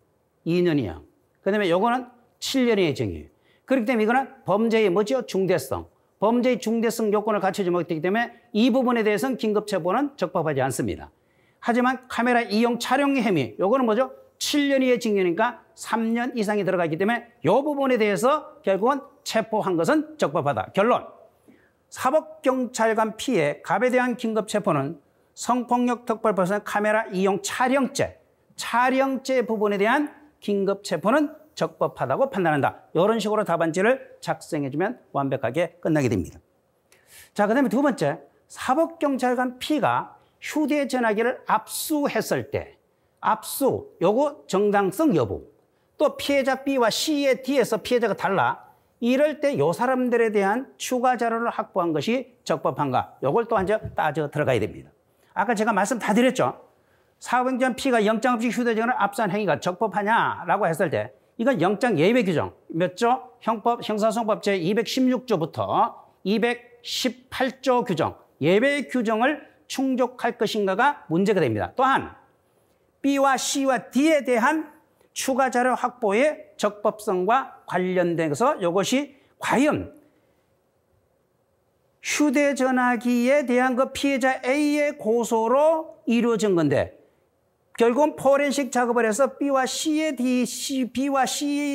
2년 이하. 그 다음에 요거는 7년 이하의 징역이에요. 그렇기 때문에 이거는 범죄의 뭐죠? 중대성. 범죄의 중대성 요건을 갖추지 못했기 때문에 이 부분에 대해서는 긴급체포는 적법하지 않습니다. 하지만 카메라 이용 촬영 행위, 요거는 뭐죠? 7년 이하의 징역이니까 3년 이상이 들어가기 때문에 이 부분에 대해서 결국은 체포한 것은 적법하다. 결론. 사법경찰관 피해 갑에 대한 긴급체포는 성폭력 특별법상 카메라 이용 촬영죄 부분에 대한 긴급체포는 적법하다고 판단한다. 이런 식으로 답안지를 작성해주면 완벽하게 끝나게 됩니다. 자, 그 다음에 두 번째, 사법경찰관 P가 휴대전화기를 압수했을 때 요거 정당성 여부, 또 피해자 B와 C의 D에서 피해자가 달라. 이럴 때 요 사람들에 대한 추가 자료를 확보한 것이 적법한가? 요걸 또 따져 들어가야 됩니다. 아까 제가 말씀 다 드렸죠. 사법경찰관 P가 영장 없이 휴대전화를 압수한 행위가 적법하냐라고 했을 때 이건 영장 예외 규정 몇 조? 형사소송법 제216조부터 218조 규정, 예외 규정을 충족할 것인가가 문제가 됩니다. 또한 B와 C와 D에 대한 추가 자료 확보의 적법성과 관련돼서 이것이 과연 휴대전화기에 대한 그 피해자 A의 고소로 이루어진 건데 결국은 포렌식 작업을 해서 B와 C의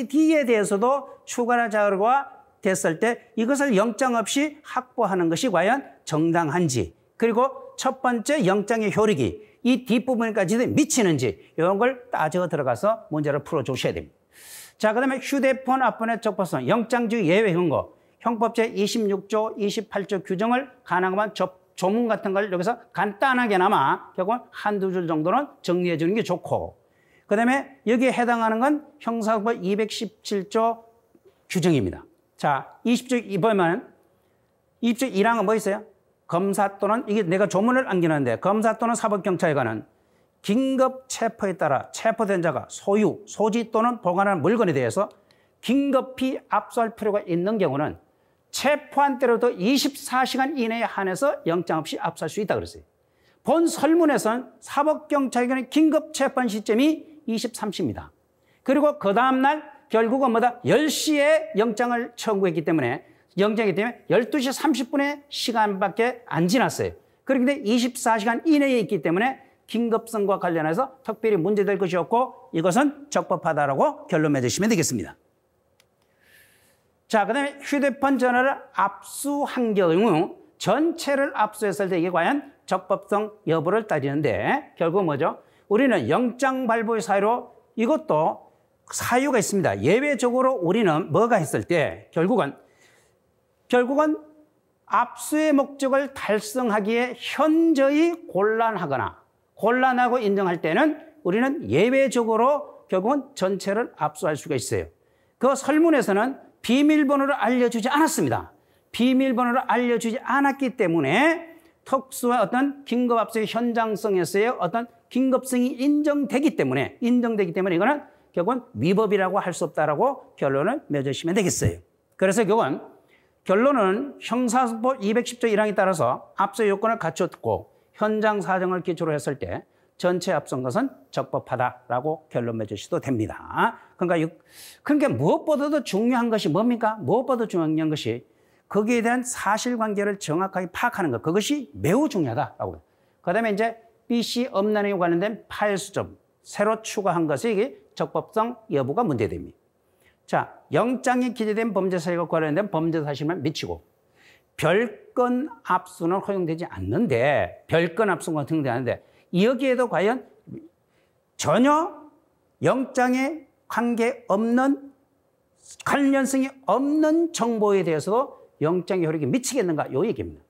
D에 대해서도 추가 자료가 됐을 때 이것을 영장 없이 확보하는 것이 과연 정당한지, 그리고 첫 번째 영장의 효력이 이 뒷부분까지도 미치는지 이런 걸 따져 들어가서 문제를 풀어주셔야 됩니다. 자, 그 다음에 휴대폰 압권의 적법성, 영장주의 예외 근거, 형법 제26조, 28조 규정을 가능하면 조문 같은 걸 여기서 간단하게나마 결국은 한두 줄 정도는 정리해 주는 게 좋고, 그 다음에 여기에 해당하는 건 형사법 217조 규정입니다. 자, 20조 보면 20조 1항은 뭐 있어요? 검사 또는, 이게 내가 조문을 남기는데, 검사 또는 사법경찰관은 긴급 체포에 따라 체포된 자가 소유, 소지 또는 보관하는 물건에 대해서 긴급히 압수할 필요가 있는 경우는 체포한 때로도 24시간 이내에 한해서 영장 없이 압수할 수 있다 그랬어요. 본 설문에서는 사법경찰관의 긴급 체포한 시점이 23시입니다. 그리고 그 다음날 결국은 10시에 영장을 청구했기 때문에 12시 30분의 시간밖에 안 지났어요. 그런데 24시간 이내에 있기 때문에 긴급성과 관련해서 특별히 문제될 것이 없고 이것은 적법하다라고 결론 맺으시면 되겠습니다. 자, 그 다음에 휴대폰 전화를 압수한 경우 전체를 압수했을 때 이게 과연 적법성 여부를 따지는데 결국 뭐죠? 우리는 영장 발부의 사유로 이것도 사유가 있습니다. 예외적으로 우리는 뭐가 했을 때 결국은 압수의 목적을 달성하기에 현저히 곤란하고 인정할 때는 우리는 예외적으로 결국은 전체를 압수할 수가 있어요. 그 설문에서는 비밀번호를 알려주지 않았습니다. 비밀번호를 알려주지 않았기 때문에 특수한 어떤 긴급압수의 현장성에서의 어떤 긴급성이 인정되기 때문에 이거는 결국은 위법이라고 할 수 없다라고 결론을 맺으시면 되겠어요. 그래서 결론은 형사소송법 210조 1항에 따라서 압수 요건을 갖췄고 현장 사정을 기초로 했을 때 전체 압수한 것은 적법하다라고 결론 맺으셔도 됩니다. 그러니까 무엇보다도 중요한 것이 뭡니까? 무엇보다도 중요한 것이 거기에 대한 사실관계를 정확하게 파악하는 것. 그것이 매우 중요하다라고. 그다음에 이제 BC 엄난에 관련된 파일 수점 새로 추가한 것이 이게 적법성 여부가 문제됩니다. 자, 영장에 기재된 범죄 사실과 관련된 범죄 사실만 미치고 별건 압수는 허용되지 않는데 여기에도 과연 전혀 영장에 관계없는 관련성이 없는 정보에 대해서도 영장의 효력이 미치겠는가 이 얘기입니다.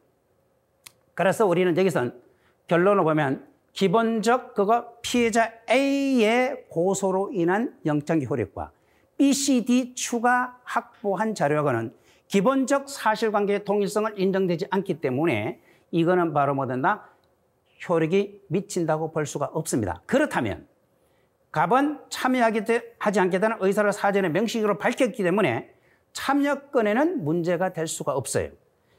그래서 우리는 여기선 결론을 보면 기본적 그거 피해자 A의 고소로 인한 영장 효력과 B, C, D 추가 확보한 자료하고는 기본적 사실관계의 동일성을 인정되지 않기 때문에 이거는 바로 뭐 된다? 효력이 미친다고 볼 수가 없습니다. 그렇다면 갑은 참여하지 않겠다는 의사를 사전에 명시적으로 밝혔기 때문에 참여권에는 문제가 될 수가 없어요.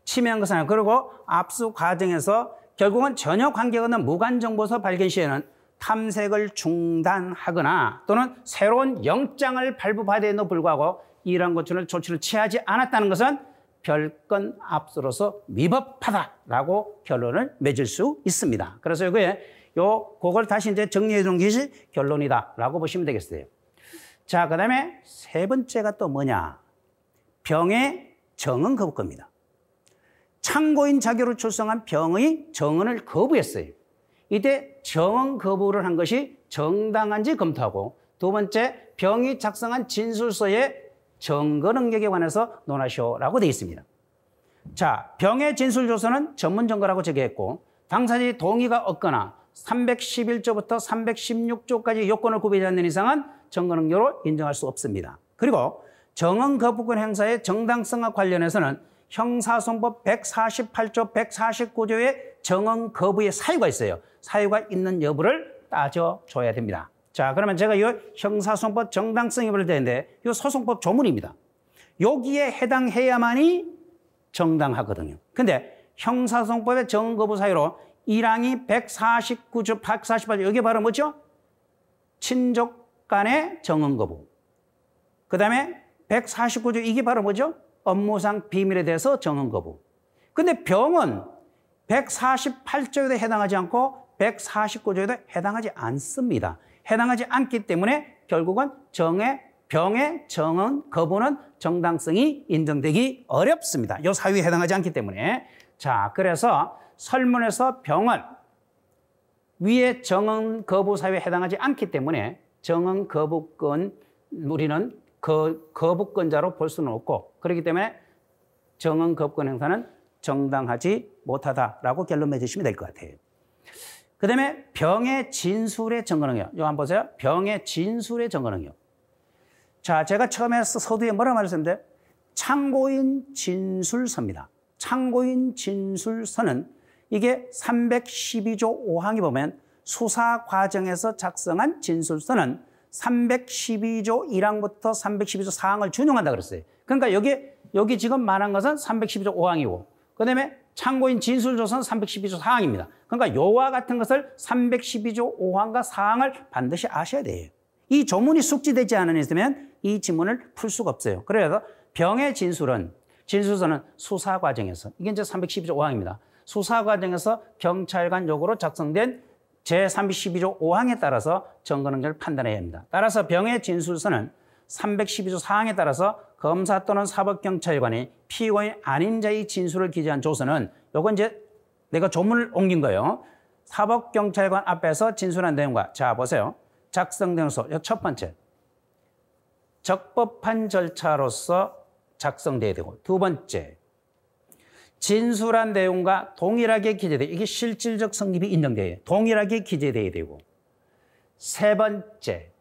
침해한 것은 아니고, 그리고 압수 과정에서 결국은 전혀 관계가 없는 무관정보서 발견 시에는 탐색을 중단하거나 또는 새로운 영장을 발부받아야 되는데도 불구하고 이러한 조치를 취하지 않았다는 것은 별건 압수로서 위법하다라고 결론을 맺을 수 있습니다. 그래서 그걸 다시 이제 정리해 준 것이 결론이다라고 보시면 되겠어요. 자, 그 다음에 세 번째가 또 뭐냐? 병의 정언 거부권입니다. 참고인 자격으로 출석한 병의 정언을 거부했어요. 이때 정언 거부를 한 것이 정당한지 검토하고, 두 번째, 병이 작성한 진술서의 증거 능력에 관해서 논하시오라고 되어 있습니다. 자, 병의 진술 조서는 전문 증거라고 제기했고, 당사자의 동의가 없거나 311조부터 316조까지 요건을 구비하지 않는 이상은 증거 능력으로 인정할 수 없습니다. 그리고 정언 거부권 행사의 정당성과 관련해서는 형사소송법 148조, 149조의 정언 거부의 사유가 있어요. 사유가 있는 여부를 따져줘야 됩니다. 자, 그러면 제가 이 형사소송법 정당성이 되는데 이 소송법 조문입니다. 여기에 해당해야만이 정당하거든요. 근데 형사소송법의 정언 거부 사유로 1항이 149조, 148조, 여기 바로 뭐죠? 친족 간의 정언 거부. 그 다음에 149조, 이게 바로 뭐죠? 업무상 비밀에 대해서 정언 거부. 근데 병은 148조에도 해당하지 않고 149조에도 해당하지 않습니다. 해당하지 않기 때문에 결국은 병의 정언 거부는 정당성이 인정되기 어렵습니다. 이 사유에 해당하지 않기 때문에. 자, 그래서 설문에서 병은 위의 정언 거부 사유에 해당하지 않기 때문에 정언 거부권, 우리는 거부권자로 볼 수는 없고, 그렇기 때문에 정언 거부권 행사는 정당하지 못하다라고 결론 맺으시면 될 것 같아요. 그 다음에 병의 진술의 증거 능력. 이거 한번 보세요. 병의 진술의 증거 능력. 자, 제가 처음에 서두에 뭐라고 말했었는데, 참고인 진술서입니다. 참고인 진술서는 이게 312조 5항에 보면 수사 과정에서 작성한 진술서는 312조 1항부터 312조 4항을 준용한다 그랬어요. 그러니까 여기 지금 말한 것은 312조 5항이고, 그 다음에 참고인 진술조서는 312조 4항입니다. 그러니까 요와 같은 것을 312조 5항과 4항을 반드시 아셔야 돼요. 이 조문이 숙지되지 않은 있으면 이 지문을 풀 수가 없어요. 그래서 병의 진술서는 수사 과정에서, 이게 이제 312조 5항입니다. 수사 과정에서 경찰관 요구로 작성된 제312조 5항에 따라서 증거 능력을 판단해야 합니다. 따라서 병의 진술서는 312조 4항에 따라서 검사 또는 사법경찰관이 피고인 아닌 자의 진술을 기재한 조서는, 요건 이제 내가 조문을 옮긴 거예요. 사법경찰관 앞에서 진술한 내용과, 자, 보세요. 작성된 서, 첫 번째, 적법한 절차로서 작성돼야 되고, 두 번째, 진술한 내용과 동일하게 기재돼요. 이게 실질적 성립이 인정돼요. 동일하게 기재돼야 되고, 세 번째,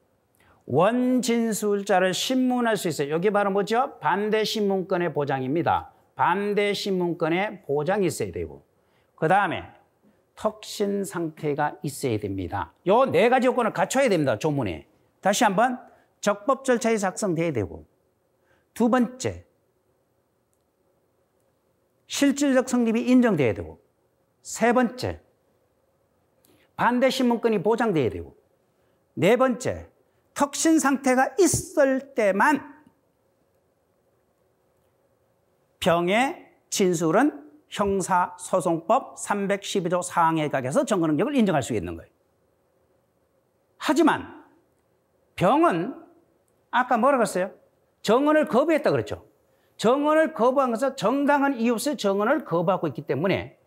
원진술자를 신문할 수 있어요. 여기 바로 뭐죠? 반대신문권의 보장입니다. 반대신문권의 보장이 있어야 되고, 그 다음에 턱신 상태가 있어야 됩니다. 요 네 가지 요건을 갖춰야 됩니다. 조문에. 다시 한번, 적법 절차에 작성돼야 되고, 두 번째, 실질적 성립이 인정돼야 되고, 세 번째, 반대신문권이 보장돼야 되고, 네 번째, 턱신 상태가 있을 때만 병의 진술은 형사소송법 312조 4항에 의해서 증거 능력을 인정할 수 있는 거예요. 하지만 병은 아까 뭐라고 했어요? 정언을 거부했다 그랬죠. 정언을 거부한 것은 정당한 이유 없이 정언을 거부하고 있기 때문에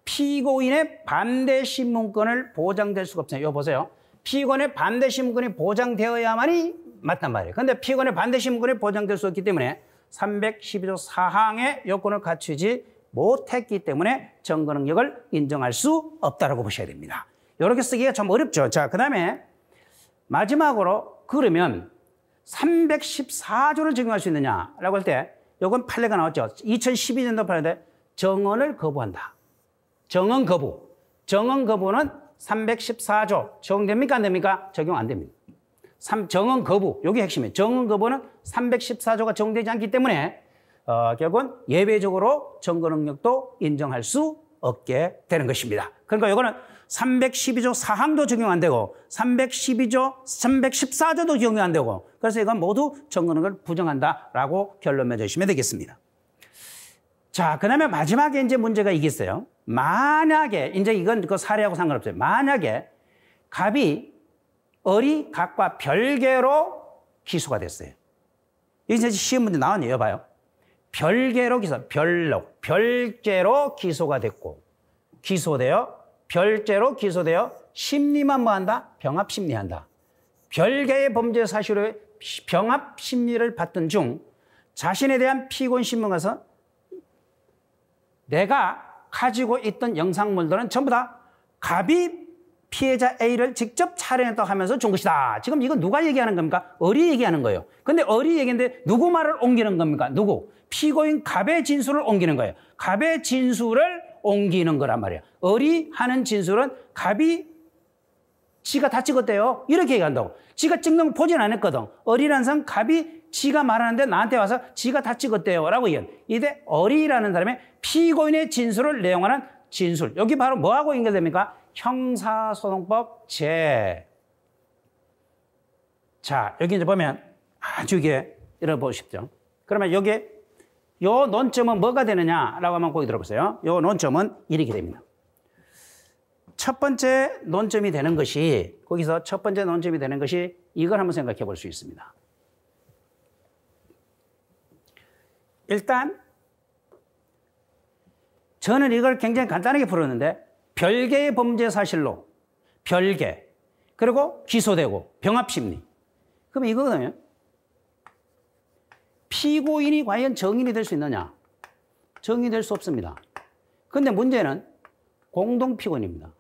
피고인의 반대신문권을 보장될 수가 없어요. 이거 보세요. 피고인의 반대신문권이 보장되어야만이 맞단 말이에요. 그런데 피고인의 반대신문권이 보장될 수 없기 때문에 312조 4항의 요건을 갖추지 못했기 때문에 증거 능력을 인정할 수 없다고 보셔야 됩니다. 이렇게 쓰기가 좀 어렵죠. 자, 그 다음에 마지막으로 그러면 314조를 적용할 수 있느냐라고 할 때 이건 판례가 나왔죠. 2012년도 판례인데 정언을 거부한다. 정언 거부. 정언 거부는 314조 적용됩니까? 안 됩니까? 적용 안 됩니다. 정언 거부. 이게 핵심이에요. 정언 거부는 314조가 적용되지 않기 때문에 결국은 예외적으로 정거 능력도 인정할 수 없게 되는 것입니다. 그러니까 이거는 312조 사항도 적용 안 되고 314조도 적용 안 되고 그래서 이건 모두 정거 능력을 부정한다라고 결론 맺으시면 되겠습니다. 자, 그 다음에 마지막에 이제 문제가 이게 있어요. 만약에, 이제 이건 그 사례하고 상관없어요. 만약에 갑이 을이 각과 별개로 기소가 됐어요. 이제 시험 문제 나왔네요. 봐요. 별개로 기소, 별개로 기소가 됐고, 별개로 기소되어 심리만 뭐 한다? 병합 심리한다. 별개의 범죄 사실의 병합 심리를 받던 중 자신에 대한 피고인 신문가서 내가 가지고 있던 영상물들은 전부 다 갑이 피해자 A를 직접 촬영했다고 하면서 준 것이다. 지금 이거 누가 얘기하는 겁니까? 을이 얘기하는 거예요. 근데 을이 얘기했는데 누구 말을 옮기는 겁니까? 누구? 피고인 갑의 진술을 옮기는 거예요. 갑의 진술을 옮기는 거란 말이에요. 을이 하는 진술은 갑이 지가 다 찍었대요. 이렇게 얘기한다고. 지가 찍는 거 보진 않았거든. 을이라는 사람 갑이 지가 말하는데 나한테 와서 지가 다 찍었대요. 라고 얘기해요. 이때 을이라는 사람의 피고인의 진술을 내용하는 진술. 여기 바로 뭐하고 연결됩니까? 형사소송법 자, 여기 이제 보면 아주 이게 읽어보십시오. 그러면 여기 요 논점은 뭐가 되느냐라고 하면 거기 들어보세요. 요 논점은 이렇게 됩니다. 첫 번째 논점이 되는 것이 거기서 첫 번째 논점이 되는 것이 이걸 한번 생각해 볼 수 있습니다. 일단 저는 이걸 굉장히 간단하게 풀었는데 별개의 범죄 사실로 별개 그리고 기소되고 병합심리 그럼 이거거든요. 피고인이 과연 정인이 될 수 있느냐? 정인이 될 수 없습니다. 그런데 문제는 공동피고인입니다.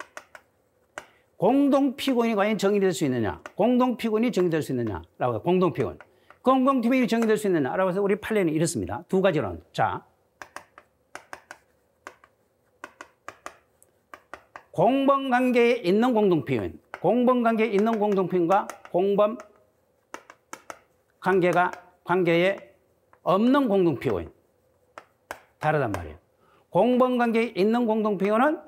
공동피고인이 과연 정인이 될 수 있느냐? 공동피고인이 정인될 수 있느냐라고 해요. 공동피고인. 공동피고인이 정인될 수 있느냐라고 해서 우리 판례는 이렇습니다. 두 가지로. 자, 공범관계에 있는 공동피고인, 공범관계에 있는 공동피고인과 관계에 없는 공동피고인 다르단 말이에요. 공범관계에 있는 공동피고인은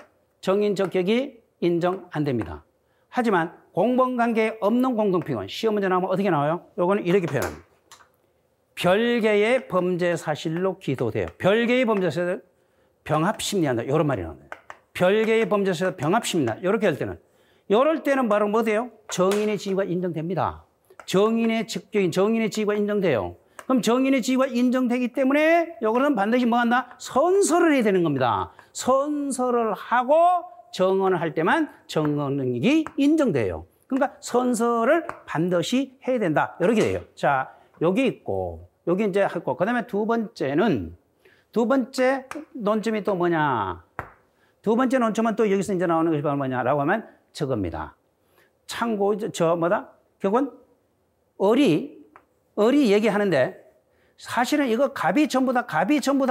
정인 적격이 인정 안 됩니다. 하지만 공범관계에 없는 공동피고인 시험 문제 나오면 어떻게 나와요? 요거는 이렇게 표현합니다. 별개의 범죄 사실로 기소돼요. 별개의 범죄 사실을 병합심리한다. 이런 말이 나와요. 별개의 범죄 사실을 병합심리한다. 이렇게 할 때는 이럴 때는 바로 뭐 돼요? 정인의 지위가 인정됩니다. 정인의 지위가 인정돼요. 그럼 정인의 지위가 인정되기 때문에 이거는 반드시 뭐 한다? 선서를 해야 되는 겁니다. 선서를 하고 정언을 할 때만 정언 능력이 인정돼요. 그러니까 선서를 반드시 해야 된다. 이렇게 돼요. 자, 여기 있고 여기 이제 했고 그다음에 두 번째 논점이 또 뭐냐? 두 번째 논점은 또 여기서 이제 나오는 것이 바로 뭐냐라고 하면 저겁니다. 참고 결국은 을이 얘기하는데 사실은 이거 갑이 전부 다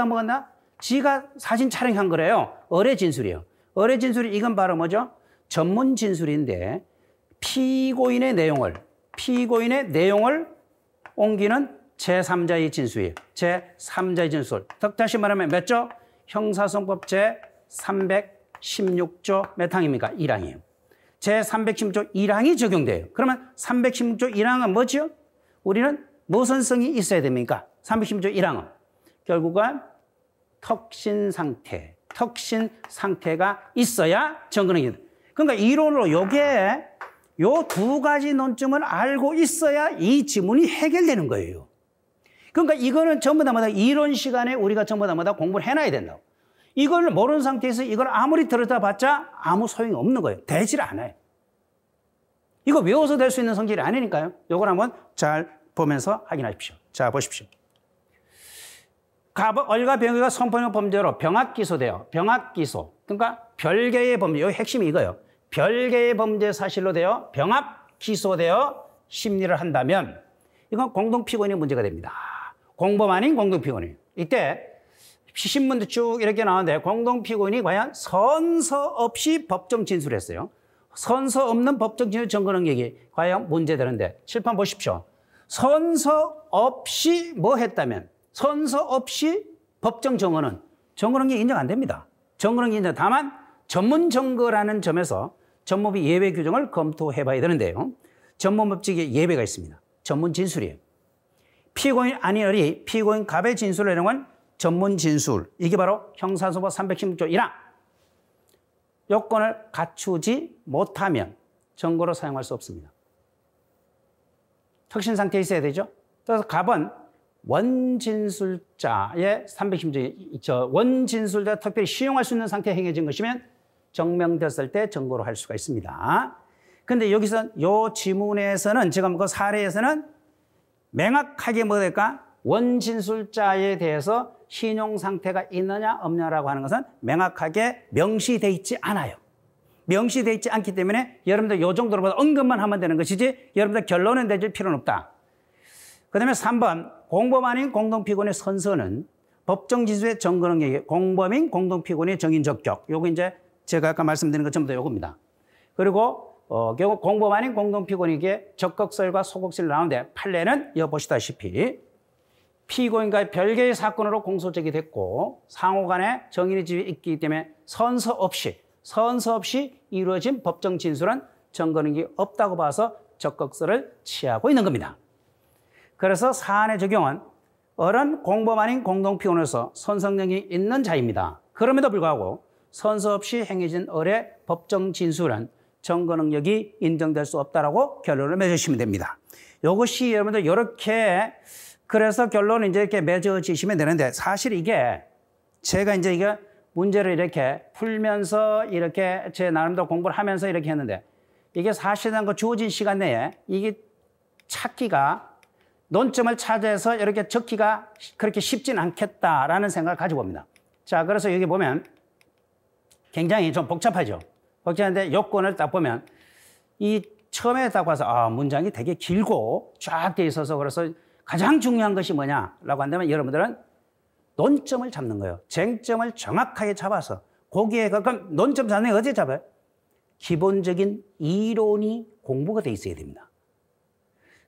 먹었나? 지가 사진 촬영한 거래요. 을의 진술이에요. 을의 진술이 이건 바로 뭐죠? 전문 진술인데 피고인의 내용을 옮기는 제3자의 진술이에요. 제3자의 진술. 다시 말하면 몇 조? 형사소송법 제316조 몇 항입니까? 1항이에요. 제316조 1항이 적용돼요. 그러면 316조 1항은 뭐죠? 우리는 모선성이 있어야 됩니까? 316조 1항은 결국은 턱신 상태가 있어야 정근행위. 그러니까 이론으로 요게 요 두 가지 논점을 알고 있어야 이 지문이 해결되는 거예요. 그러니까 이거는 전부 다 이론 시간에 우리가 전부 다 공부를 해놔야 된다고. 이걸 모르는 상태에서 이걸 아무리 들었다 봤자 아무 소용이 없는 거예요. 되질 않아요. 이거 외워서 될 수 있는 성질이 아니니까요. 이걸 한번 잘 보면서 확인하십시오. 자, 보십시오. 을과 병의가 성폭력 범죄로 병합기소돼요. 병합기소. 그러니까 별개의 범죄. 여기 핵심이 이거예요. 별개의 범죄 사실로 되어 병합 기소되어 심리를 한다면 이건 공동피고인의 문제가 됩니다. 공범 아닌 공동피고인. 이때 신문도 쭉 이렇게 나오는데 공동피고인이 과연 선서 없이 법정 진술했어요. 선서 없는 법정 진술 증거 능력이 과연 문제되는데 칠판 보십시오. 선서 없이 뭐 했다면 선서 없이 법정 증거는 증거 능력이 인정 안 됩니다. 증거 능력이 인정. 다만 전문 증거라는 점에서 전문법의 예외 규정을 검토해 봐야 되는데요. 전문법칙에 예외가 있습니다. 전문 진술이에요. 피고인 아니어리 피고인 갑의 진술을 내용한 전문 진술. 이게 바로 형사소법 316조 1항. 요건을 갖추지 못하면 증거로 사용할 수 없습니다. 특신 상태에 있어야 되죠. 그래서 갑은 원진술자의 316조 원진술자 특별히 시용할 수 있는 상태에 행해진 것이면 증명됐을 때 증거로 할 수가 있습니다. 근데 여기서 요 지문에서는 지금 그 사례에서는 명확하게 뭐 될까? 원진술자에 대해서 신용 상태가 있느냐 없느냐라고 하는 것은 명확하게 명시되어 있지 않아요. 명시되어 있지 않기 때문에 여러분들 요 정도로 언급만 하면 되는 것이지 여러분들 결론은 내줄 필요는 없다. 그 다음에 3번 공범 아닌 공동피고인의 선서는 법정 진술의 증거 능력이 공범인 공동피고인의 정인 적격. 요거 이제 제가 아까 말씀드린 것 전부 다 요겁니다. 그리고 결국 공범 아닌 공동피고인에게 적극설과 소극설이 나오는데 판례는 여기 보시다시피 피고인과의 별개의 사건으로 공소적이 됐고 상호간에 정인의 지위 있기 때문에 선서 없이 이루어진 법정 진술은 증거 능력이 없다고 봐서 적극설을 취하고 있는 겁니다. 그래서 사안의 적용은 어른 공범 아닌 공동피고인으로서 선성력이 있는 자입니다. 그럼에도 불구하고 선서 없이 행해진 을의 법정 진술은 증거 능력이 인정될 수 없다라고 결론을 맺으시면 됩니다. 이것이 여러분들 이렇게 그래서 결론을 이제 이렇게 맺어지시면 되는데 사실 이게 제가 이제 이게 문제를 이렇게 풀면서 이렇게 제 나름대로 공부를 하면서 이렇게 했는데 이게 사실은 그 주어진 시간 내에 이게 찾기가 논점을 찾아서 이렇게 적기가 그렇게 쉽진 않겠다라는 생각을 가지고 봅니다. 자, 그래서 여기 보면 굉장히 좀 복잡하죠. 복잡한데 요건을 딱 보면 이 처음에 딱 봐서 문장이 되게 길고 쫙 돼 있어서 그래서 가장 중요한 것이 뭐냐라고 한다면 여러분들은 논점을 잡는 거예요. 쟁점을 정확하게 잡아서 거기에 그럼 논점 잡는 게 어디에 잡아요? 기본적인 이론이 공부가 돼 있어야 됩니다.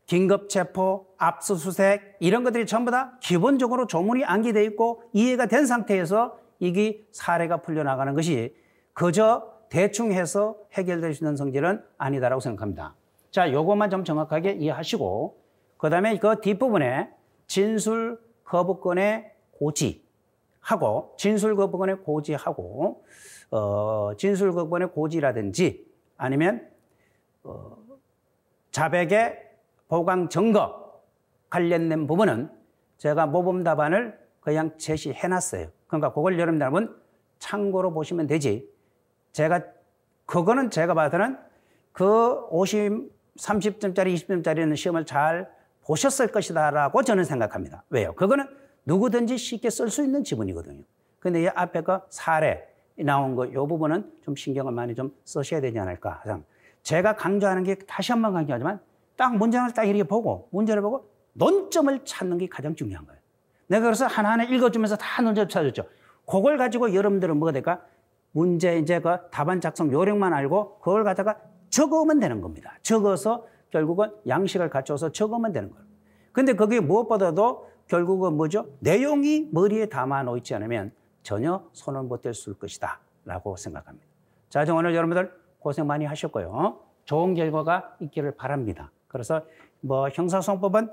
긴급체포, 압수수색 이런 것들이 전부 다 기본적으로 조문이 암기되어 있고 이해가 된 상태에서 이게 사례가 풀려나가는 것이 그저 대충 해서 해결될 수 있는 성질은 아니다라고 생각합니다. 자, 요것만 좀 정확하게 이해하시고 그 다음에 그 뒷부분에 진술 거부권의 고지하고 진술 거부권의 고지라든지 아니면 자백의 보강 증거 관련된 부분은 제가 모범 답안을 그냥 제시해 놨어요. 그러니까 그걸 여러분 참고로 보시면 되지. 그거는 제가 봐서는 그 30점짜리, 20점짜리는 시험을 잘 보셨을 것이다라고 저는 생각합니다. 왜요? 그거는 누구든지 쉽게 쓸 수 있는 지문이거든요. 근데 이 앞에 그 사례 나온 거, 이 부분은 좀 신경을 많이 좀 쓰셔야 되지 않을까. 제가 강조하는 게 다시 한번 강조하지만 딱 문장을 딱 이렇게 보고 문제를 보고 논점을 찾는 게 가장 중요한 거예요. 내가 그래서 하나하나 읽어주면서 다 논점 찾았죠. 그걸 가지고 여러분들은 뭐가 될까? 문제 이제 그 답안 작성 요령만 알고 그걸 갖다가 적으면 되는 겁니다. 적어서 결국은 양식을 갖춰서 적으면 되는 거예요. 근데 그게 무엇보다도 결국은 뭐죠? 내용이 머리에 담아 놓지 않으면 전혀 손을 못 댈 수 있을 것이다 라고 생각합니다. 자, 오늘 여러분들 고생 많이 하셨고요. 좋은 결과가 있기를 바랍니다. 그래서 뭐 형사소송법은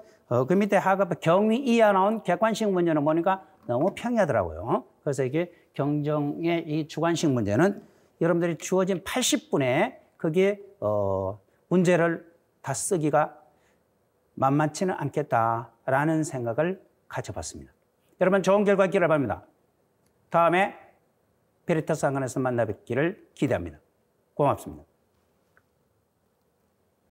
그 밑에 하급 경위 이하 나온 객관식 문제는 보니까 너무 평이하더라고요. 그래서 이게 경정의 이 주관식 문제는 여러분들이 주어진 80분에 그게 문제를 다 쓰기가 만만치는 않겠다라는 생각을 가져봤습니다. 여러분 좋은 결과 있기를 바랍니다. 다음에 베리타스 한간에서 만나 뵙기를 기대합니다. 고맙습니다.